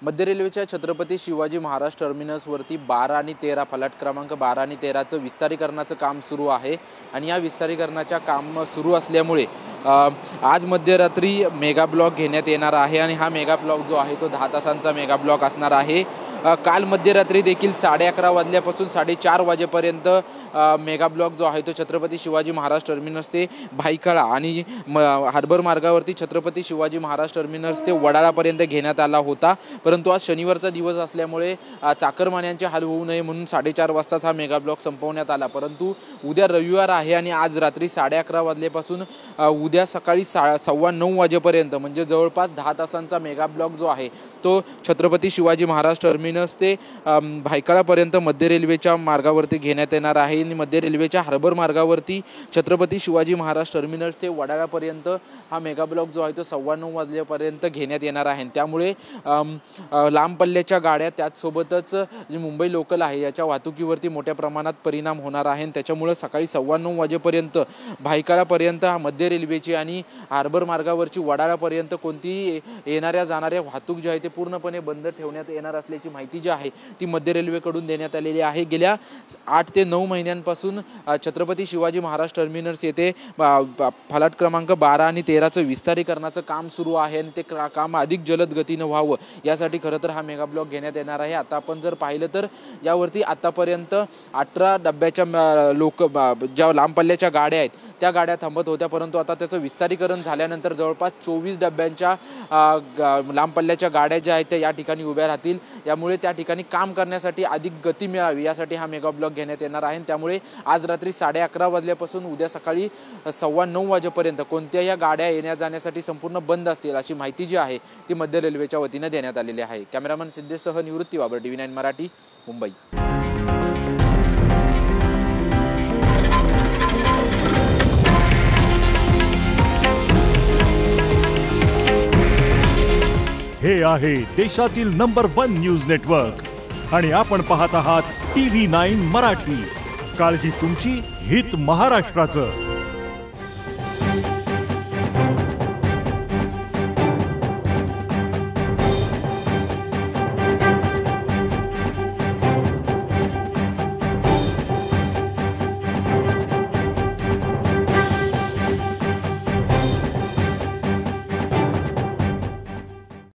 मध्य रेल्वेच्या छत्रपती शिवाजी महाराज टर्मिनसवरती 12 आणि 13 फलाट क्रमांक 12 आणि 13चं विस्तारीकरणाचं काम सुरू आहे आणि या विस्तारीकरणाच्या काम सुरू असल्यामुळे आज मध्यरात्री मेगा ब्लॉक घेण्यात येणार आहे आणि हा मेगा ब्लॉक जो आहे तो 10 तासांचा मेगा ब्लॉक असणार आहे। काल मध्यरात्री देखील 11:30 वाजल्यापासून 4:30 वाजेपर्यंत मेगा ब्लॉक जो आहे तो छत्रपती शिवाजी महाराज टर्मिनस ते भाईखळा आणि हार्बर मार्गावरती छत्रपती शिवाजी महाराज टर्मिनस ते वडाळापर्यंत घेण्यात आला होता, परंतु आज शनिवारचा दिवस असल्यामुळे चाकरमान्यांचे हाल होऊ नये म्हणून 4:30 वाजताच हा मेगा ब्लॉक संपवण्यात आला। परंतु उद्या रविवार आहे आणि आज रात्री 11:30 वाजल्यापासून उद्या सकाळी 9:15 वाजेपर्यंत म्हणजे जवळपास 10 तासांचा मेगा ब्लॉक जो आहे तो छत्रपती शिवाजी महाराज टर्मिनस ते भाईखळापर्यंत मध्य रेल्वेच्या मार्गावरती घेण्यात येणार आहे आणि मध्य रेल्वेच्या हार्बर मार्गावरती छत्रपती शिवाजी महाराज टर्मिनस ते वडाळापर्यंत हा मेगा ब्लॉक जो आहे तो 9:15 वाजल्यापर्यंत घेण्यात येणार आहे। त्यामुळे लांब पल्ल्याच्या गाड्या त्याचसोबतच जी मुंबई लोकल आहे याच्या वाहतुकीवरती मोठ्या प्रमाणात परिणाम होणार आहे। त्याच्यामुळे सकाळी 9:15 वाजेपर्यंत भाईखळापर्यंत मध्य रेल्वेची आणि हार्बर मार्गावरची वडाळापर्यंत कोणतीही येणाऱ्या जाणाऱ्या वाहतूक जी आहे ते पूर्णपणे बंद ठेवण्यात येणार असल्याची माहिती जी आहे ती मध्य रेल्वेकडून देण्यात आलेली आहे। गेल्या 8 ते 9 महिन्यांपासून छत्रपती शिवाजी महाराज टर्मिनस येथे फलाट क्रमांक 12 आणि 13चं विस्तारीकरणाचं काम सुरू आहे आणि ते काम अधिक जलद गतीने व्हावं यासाठी खरं तर हा मेगा ब्लॉक घेण्यात येणार आहे। आता आपण जर पाहिलं तर यावरती आतापर्यंत 18 डब्याच्या ज्या लांब पल्ल्याच्या गाड्या आहेत त्या गाड्या थांबत होत्या, परंतु आता त्याचं विस्तारीकरण झाल्यानंतर जवळपास 24 डब्यांच्या लांब पल्ल्याच्या गाड्या ज्या आहेत त्या या ठिकाणी उभ्या राहतील। यामुळे त्या ठिकाणी काम करण्यासाठी अधिक गती मिळावी यासाठी हा मेगा ब्लॉक घेण्यात येणार आहे। त्यामुळे आज रात्री 11:30 वाजल्यापासून उद्या सकाळी 9:15 वाजेपर्यंत कोणत्याही गाड्या येण्या जाण्यासाठी संपूर्ण बंद असतील अशी माहिती जी आहे ती मध्य रेल्वेच्या वतीने देण्यात आलेली आहे। कॅमेरामन सिद्धेशसह निवृत्ती वाबर, TV9 मराठी, मुंबई। हे आहे देशातील नंबर 1 न्यूज नेटवर्क आणि आपण पाहत आहात TV9 मराठी। काळजी तुमची, हित महाराष्ट्राचं।